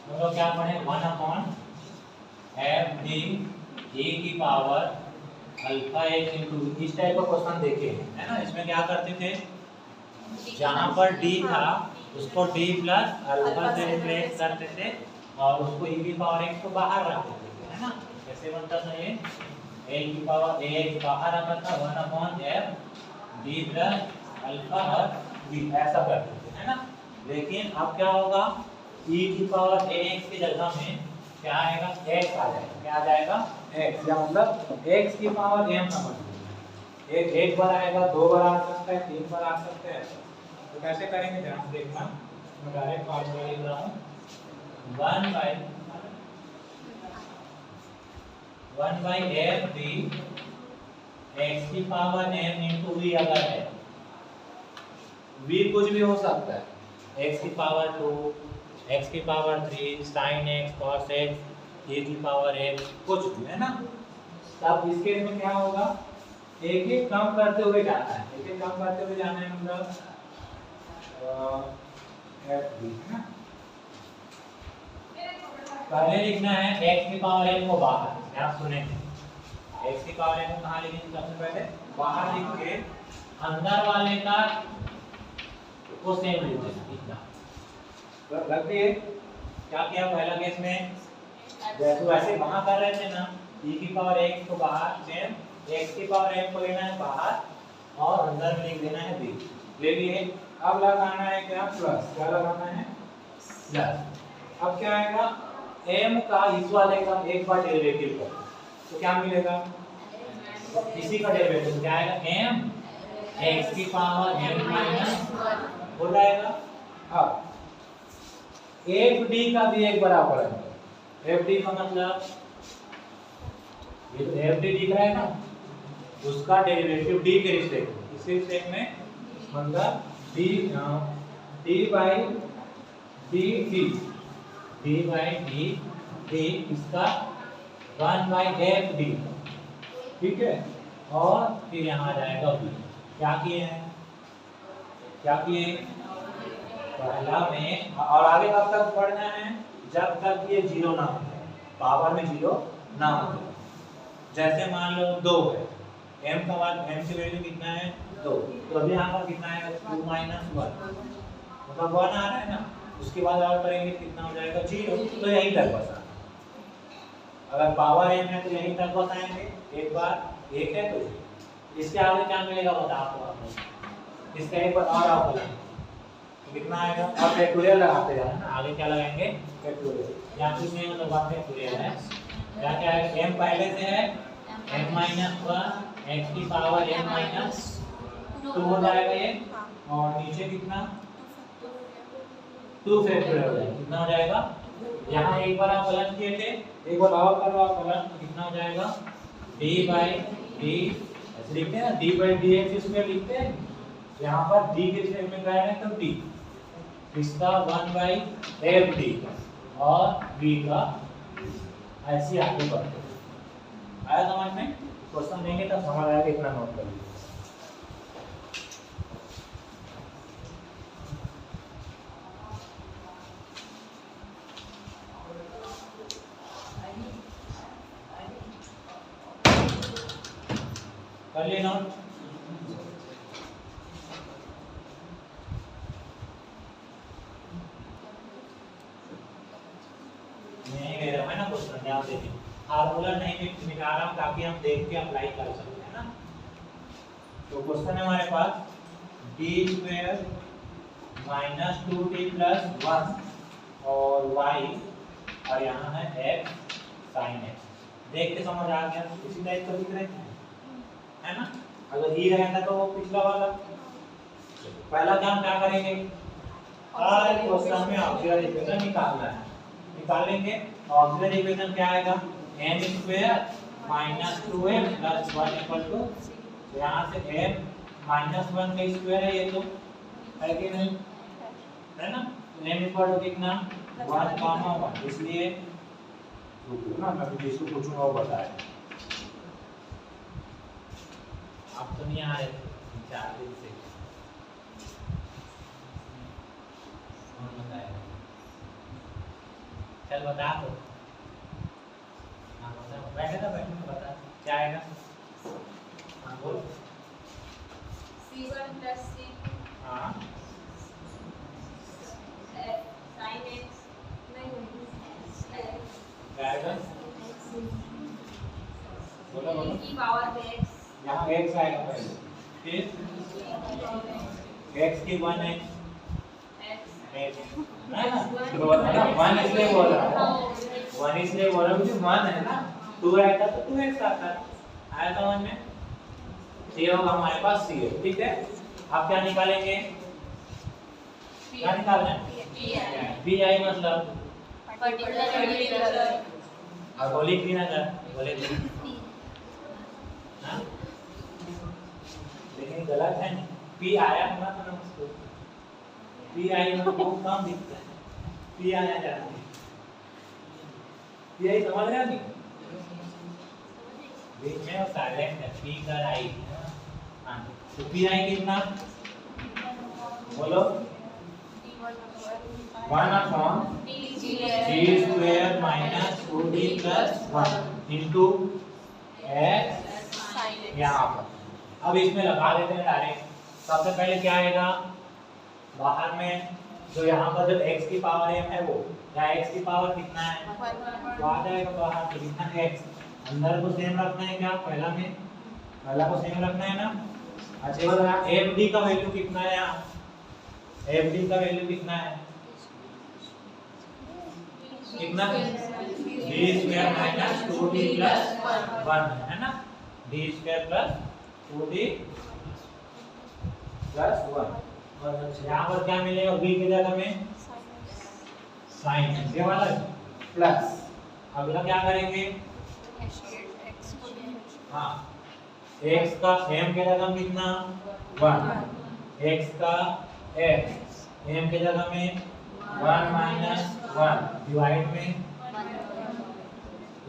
हम लोग क्या पढ़े 1 अपॉन एफ डी ए की पावर अल्फा एक्स इंटू इस टाइप का क्वेश्चन देखे हैं, है ना। इसमें क्या करते थे, जहाँ पर डी था उसको डी प्लस अल्फा से रिप्लेस करते थे और उसको e की पावर x को बाहर रखते थे, है ना। कैसे बनता था ये, a की पावर ax बाहर आता था 1 upon F D plus alpha और b ऐसा करते थे, है ना। लेकिन अब क्या होगा, e की पावर ax की जगह में क्या आएगा, x आ जाएगा। क्या आ जाएगा, x, या मतलब x की पावर m समझ लो। एक बार आएगा, 2 बार आ सकता है, 3 बार आ सकता है। तो कैसे करेंगे ध्यान से देखना, मैं डायरेक्ट फॉर्मूला लिख रहा हूँ 1 बाई एफ डी एक्स की पावर m इंटू वी अगर है, v कुछ भी हो सकता है, x की पावर 2, x की power 3, sin x, cos x, a की पावर x, कुछ भी, है ना। तब इस केस में क्या होगा, एक एक कम करते हुए जाना है, एक एक कम करते हुए जाना है, मतलब एफ डी, है ना। पहले लिखना है x की पावर n को बाहर, आप सुने x की पावर n को कहाँ लिखेंगे, सबसे पहले बाहर लिख के अंदर वाले का वो सेम लिख देना, इतना रख दिए। क्या किया पहला केस में, जैसे वैसे वहां कर रहे थे ना, e की पावर x को बाहर, सेम x की पावर m को लेना है बाहर और अंदर में लिख देना है b, ले लिए। अब लगाना है क्या, प्लस, क्या लगाना है, प्लस। अब क्या आएगा, m का इस वाले का एक बार डेरिवेटिव कर, तो क्या मिलेगा, इसी का डेरिवेटिव क्या आएगा, m x की पावर m माइनस हो जाएगा। अब एफ डी का भी एक बराबर है, एफ डी का मतलब ये तो एफ डी दिख रहा है ना, उसका डेरिवेटिव डी के रिस्पेक्ट में, इस रिस्पेक्ट में मतलब D by D D D by D D इसका 1 बाई एफ डी, ठीक है। और फिर यहाँ आ जाएगा बी। क्या किए हैं, क्या किए, पहला में, और आगे कब तक पढ़ना है, जब तक ये जीरो ना हो जाए, पावर में जीरो ना हो जाए। जैसे मान लो 2 है, m का मान, m की वैल्यू कितना है 2, तो अभी यहाँ पर कितना है 2 माइनस 1, मतलब 1 आ रहा है ना। उसके बाद और करेंगे कितना हो जाएगा 0, तो यहीं तक बस आना। अगर पावर m है तो यहीं तक बस आएंगे, एक बार 1 है तो इसके आगे क्या मिलेगा बताओ आपको, इसका एक बार और आप लगाएंगे कितना आएगा, और फैक्टोरियल लगाते जाना ना, आगे क्या लगाएंगे फैक्टोरियल, यहाँ कुछ नहीं मतलब बात फैक्टोरियल है। क्या क्या है, m पहले से है m माइनस 1 x की पावर m माइनस 2 हो जाएगा ये, और नीचे कितना 2 फैक्टोरियल कितना हो जाएगा। यहाँ एक बार आप फलन किए थे, एक बार और करो आप फलन, तो कितना हो जाएगा d बाई डी, ऐसे लिखते हैं ना d बाई डी एक्स इसमें लिखते हैं, यहाँ पर d के जगह में क्या है तो d, इसका 1 बाई एफ डी और v का, ऐसे आगे बढ़ते हैं। आया समझ में, क्वेश्चन देंगे तब समझ आएगा, इतना नोट कर लीजिए। कर लिए नोट, फार्मूला नहीं निकाल रहा हूं ताकि हम देख के अप्लाई कर सकते हैं ना। तो क्वेश्चन है हमारे पास d square minus 2t plus 1 और y, और यहाँ है x sin x। देख के समझ आ गया, इसी टाइप का दिख रहे है ना। अगर e रहेगा तो वो पिछला वाला। पहला काम क्या करेंगे, क्वेश्चन में ऑक्सिलरी इक्वेशन निकालना है, निकालेंगे। ऑक्सिलरी इक्वेशन क्या आएगा, m square minus 2m plus 1 equal to, यहाँ से m माइनस 1 का स्क्वायर है ये, तो है कि नहीं, है ना। तो m इक्वल टू कितना 1 कॉमा 1, इसलिए ना मैं जिसको पूछूंगा वो बताए, आप तो नहीं आ रहे 4 दिन से, कौन बताएगा। चल बता तो। हाँ बता, बैठे ना बता क्या आएगा। हाँ बोल। C1 plus C2 हाँ sin x नहीं क्या आएगा बोलो बोलो। की पावर में x यहाँ x आएगा पहले, फिर x की 1x है ना, तो 1 इसलिए बोल रहा हूँ, 1 इसलिए बोल रहा हूँ क्योंकि 1 है ना, 2 आएगा तो 2x आता है। आया समझ में। ये होगा हमारे पास c है, ठीक है। आप क्या निकालेंगे, क्या निकालना है, pi मतलब पर्टिकुलर भौगोलिक विनगर, बोले हाँ लेकिन गलत है नहीं, पी आया ना तो उसको पी आई में बहुत कम दिखता है, पी आया जाता है, पी आई समझ रहे हो नहीं, बीच में वो साइलेंट है, पी कर आई। हाँ तो पी आई कितना बोलो, 1/t square minus 2t plus 1 into x यहाँ पर। अब इसमें लगा देते हैं डायरेक्ट। सबसे पहले क्या आएगा, बाहर में जो यहाँ पर जो x की पावर m है वो, या x की पावर कितना है तो आ जाएगा बाहर, तो कितना x अंदर को सेम रखना है, क्या पहला को सेम रखना है ना। अच्छा बता fd का वैल्यू कितना है, यहाँ fd का वैल्यू कितना है, कितना d square minus 2d plus 1 है ना, d square plus 2d plus 1। और यहाँ पर क्या मिलेगा, b की जगह में sin ये वाला प्लस, अगला क्या करेंगे, हाँ x का m के जगह में कितना 1, x का x m के जगह में 1 माइनस 1 डिवाइड में,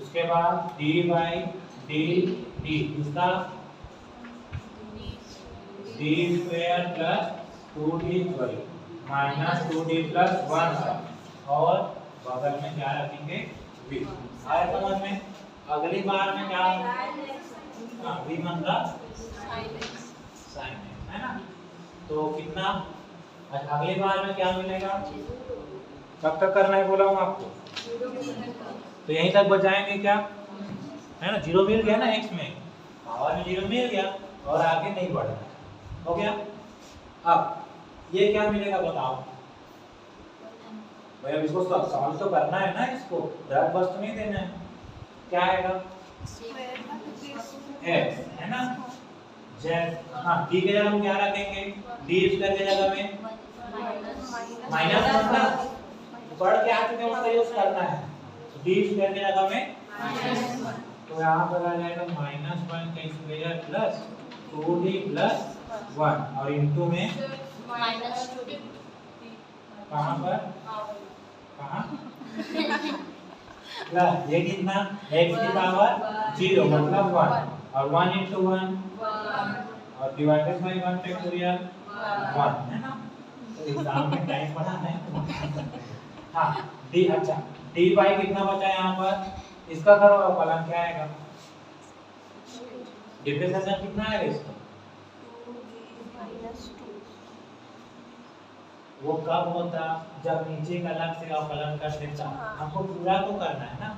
उसके बाद d बाई dt इसका d square plus 2d square minus 2d plus 1 और बगल में क्या रखेंगे v। आया समझ में। अगली बार में क्या v मतलब sin है ना, तो कितना अगली बार में क्या मिलेगा, कब तक करना है बोला हूँ आपको, तो यहीं तक बचाएंगे क्या है ना, 0 मिल गया ना x में, पावर में 0 मिल गया और आगे नहीं बढ़ना हो गया। अब ये क्या मिलेगा बताओ भाई, अब इसको सॉल्व तो करना है ना, इसको डायरेक्ट बस तो नहीं देना है, क्या आएगा x है ना, हाँ d के जगह हम क्या रखेंगे, d स्क्वायर के जगह में माइनस मतलब बढ़ के आ चुके हैं उसका यूज करना है, d स्क्वायर की जगह में तो यहाँ पर आ जाएगा -1 का स्क्वायर प्लस 2d प्लस 1 और इनटू में कहाँ पर कहाँ प्लस ये कितना x की पावर 0 मतलब 1 और 1 इंटू 1 और डिवाइडेड बाय 1 फैक्टोरियल 1 है ना, तो एग्जाम में टाइम बढ़ाना है। हाँ d, अच्छा d बाई कितना बचा यहाँ पर, इसका करो फलन क्या आएगा, डिफरेंशिएशन कितना आएगा इसका, वो कब होता जब नीचे का अलग से अवकलन कर देता, हमको पूरा तो करना है ना।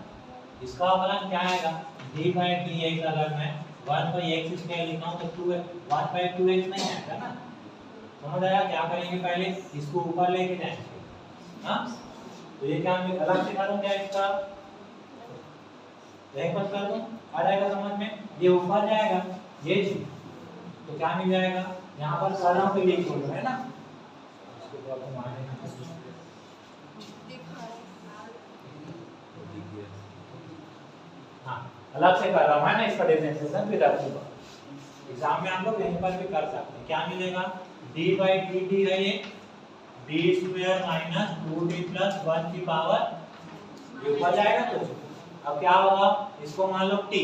इसका अवकलन क्या आएगा, d बाई dx अलग में 1/x स्क्वायर लिखा हूं तो 2 1/2x नहीं आएगा ना, समझ आया। क्या करेंगे, पहले इसको ऊपर लेके जाएंगे, हाँ तो ये क्या मैं अलग से करूं क्या, इसका यही पर कर दूं, आ जाएगा समझ में, ये ऊपर जाएगा ये चीज तो क्या मिल जाएगा, यहाँ पर कर रहा हूं तो ये खोल है ना, इसको तो अपन मान लेना। हाँ अलग से कर रहा हूं है ना, इसका डिफरेंशिएशन फिर रखूंगा, एग्जाम में आप लोग यहीं पर भी कर सकते हैं। क्या मिलेगा, d बाई dt है ये d square minus 2d plus 1 की पावर ये ऊपर जाएगा तो अब क्या होगा, इसको मान लो t,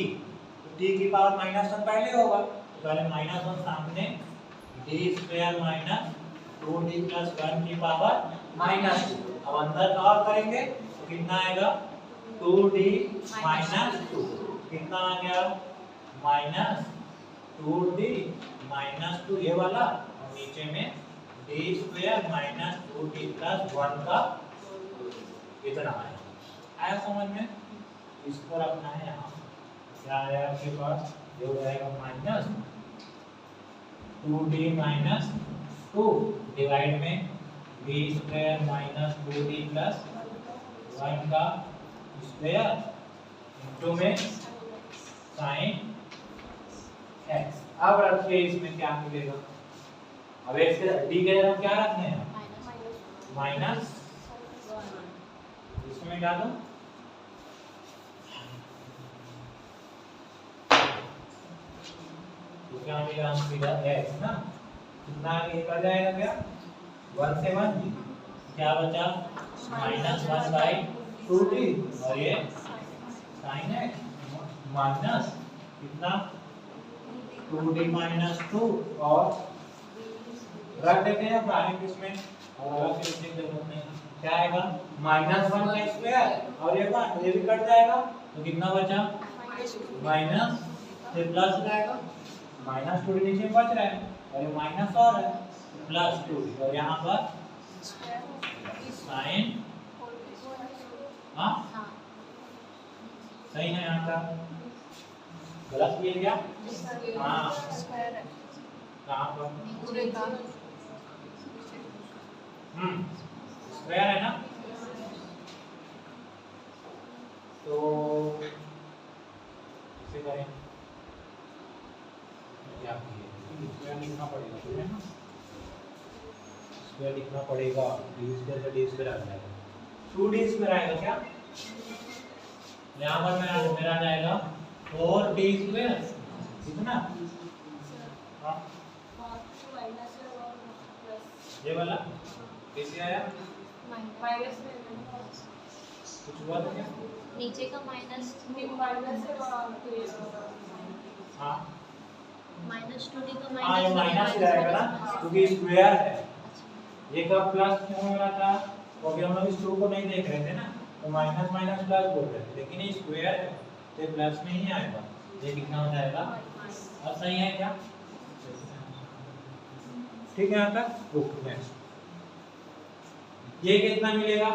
तो t की पावर -1 पहले होगा तो पहले -1 सामने d square minus 2d plus 1 की पावर -2। अब अंदर का और करेंगे तो कितना आएगा 2d माइनस 2 कितना आ गया माइनस 2d माइनस 2 ये वाला और नीचे में d square minus 2d plus 1 का इतना आया समझ में। इसको रखना है यहाँ क्या आया आपके पास ये हो जाएगा माइनस 2d माइनस 2 डिवाइड में d square minus 2d plus 1 का स्क्वायर इनटू में sin x। अब रखिए इसमें क्या मिलेगा अब x के d के जगह क्या रखने हैं माइनस इसमें डालो तो क्या मिलेगा सीधा x ना कितना आगे कर जाएगा क्या 1 से 1 क्या बचा माइनस 1 बाई 2d और ये sin x माइनस कितना 2d माइनस 2 और रख देते हैं प्राइम इसमें और अलग से लिखने की जरूरत नहीं क्या आएगा माइनस 1 का स्क्वायर और ये भी कट जाएगा तो कितना बचा माइनस से प्लस जाएगा माइनस 2d नीचे में बच रहा है और ये माइनस और है प्लस 2d और यहाँ पर साइन हाँ सही है यहाँ का गलत किए क्या हाँ कहाँ पर स्क्वायर है ना तो इसे करें क्या स्क्वायर लिखना पड़ेगा तुम्हें ना स्क्वायर लिखना पड़ेगा d स्क्वायर का d स्क्वायर आ जाएगा 2d स्क्वायर आएगा क्या यहाँ पर मेरा आ जाएगा 4d स्क्वायर कितना हाँ ये वाला कैसे आया माइनस में कुछ हुआ था क्या नीचे का माइनस माइनस से हाँ माइनस 2d का हाँ ये माइनस माइनस जाएगा ना क्योंकि स्क्वायर है ये का प्लस क्यों हो रहा था क्योंकि हम लोग इस 2 को नहीं देख रहे थे ना तो माइनस माइनस प्लस बोल रहे थे लेकिन ये स्क्वायर है तो प्लस में ही आएगा ये कितना हो जाएगा अब सही है क्या ठीक है यहाँ तक रुक नेक्स्ट ये कितना मिलेगा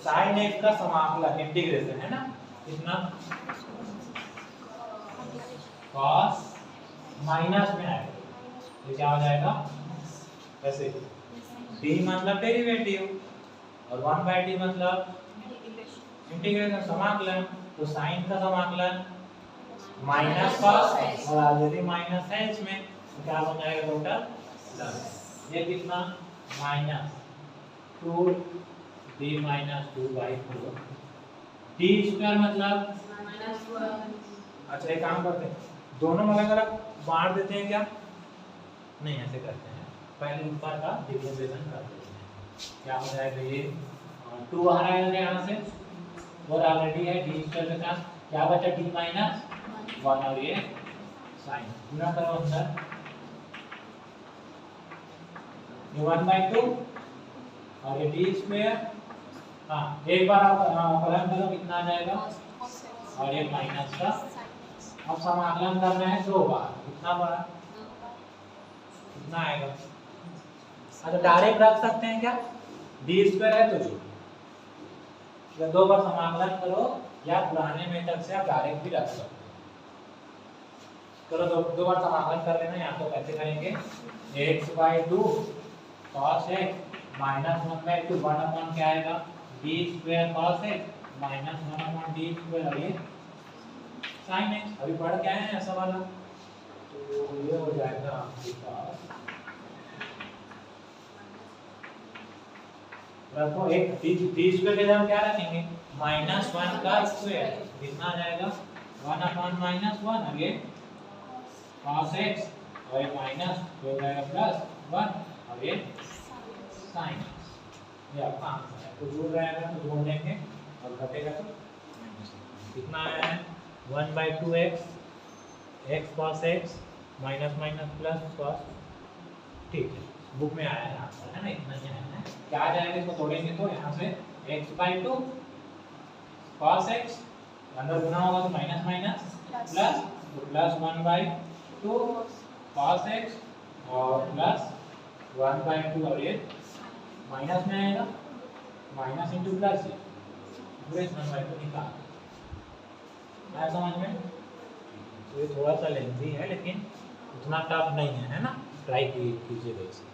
sin x का समाकलन इंटीग्रेशन है ना कितना cos माइनस में आएगा ये क्या हो जाएगा ऐसे d मतलब डेरिवेटिव और 1/d मतलब इंटीग्रेशन समाकलन तो sin का समाकलन माइनस cos और यदि माइनस है इसमें तो क्या बन जाएगा टोटल प्लस ये कितना minus 2d minus 2/4 d square मतलब माइनस 1 अच्छा एक काम करते हैं दोनों अलग अलग बांट देते हैं क्या नहीं ऐसे करते हैं पहले ऊपर का डिफरेंशिएशन कर देते हैं क्या हो जाएगा ये 2 बाहर आएगा यहाँ से और ऑलरेडी है d स्क्वायर के साथ क्या बचा d माइनस 1 और ये sin गुना करो अंदर ये 1/2 और ये d स्क्वायर हाँ एक बार आप फलन करो कितना आ जाएगा और ये माइनस का अब समाकलन करना है 2 बार कितना बार कितना आएगा अच्छा डायरेक्ट रख सकते हैं क्या d स्क्वायर है तो जो या 2 बार समाकलन करो या पुराने मेथड से आप डायरेक्ट भी रख सकते हैं चलो दो बार समाकलन कर लेना यहाँ तो कैसे करेंगे x/2 cos x माइनस 1/2 1/1 क्या आएगा d square cos x minus 1/d square और ये sin x अभी पढ़ क्या है ऐसा वाला तो ये हो जाएगा आपके पास रखो एक d स्क्वायर के जगह क्या रखेंगे -1 का स्क्वायर कितना आ जाएगा 1/-1 और ये cos x और ये माइनस हो जाएगा +1 और ये sin ये आपका आंसर है तो जोड़ रहेगा तो जोड़ देंगे और घटेगा तो कितना आया है 1/2x x cos x minus minus plus cos ठीक है बुक में आया है आंसर है ना इतना ही आया है क्या आ जाएगा इसको तोड़ेंगे तो यहाँ से x by 2 cos x, अंदर गुना होगा तो माइनस माइनस प्लस, तो प्लस 1 by 2 cos x और प्लस 1 by 2 और ये माइनस में आएगा, माइनस इंटू प्लस है, पूरे 1 by 2 निकाल। आया समझ में? तो ये थोड़ा सा लेंथी है लेकिन उतना टफ नहीं है, है ना? ट्राई कीजिएगा इसे।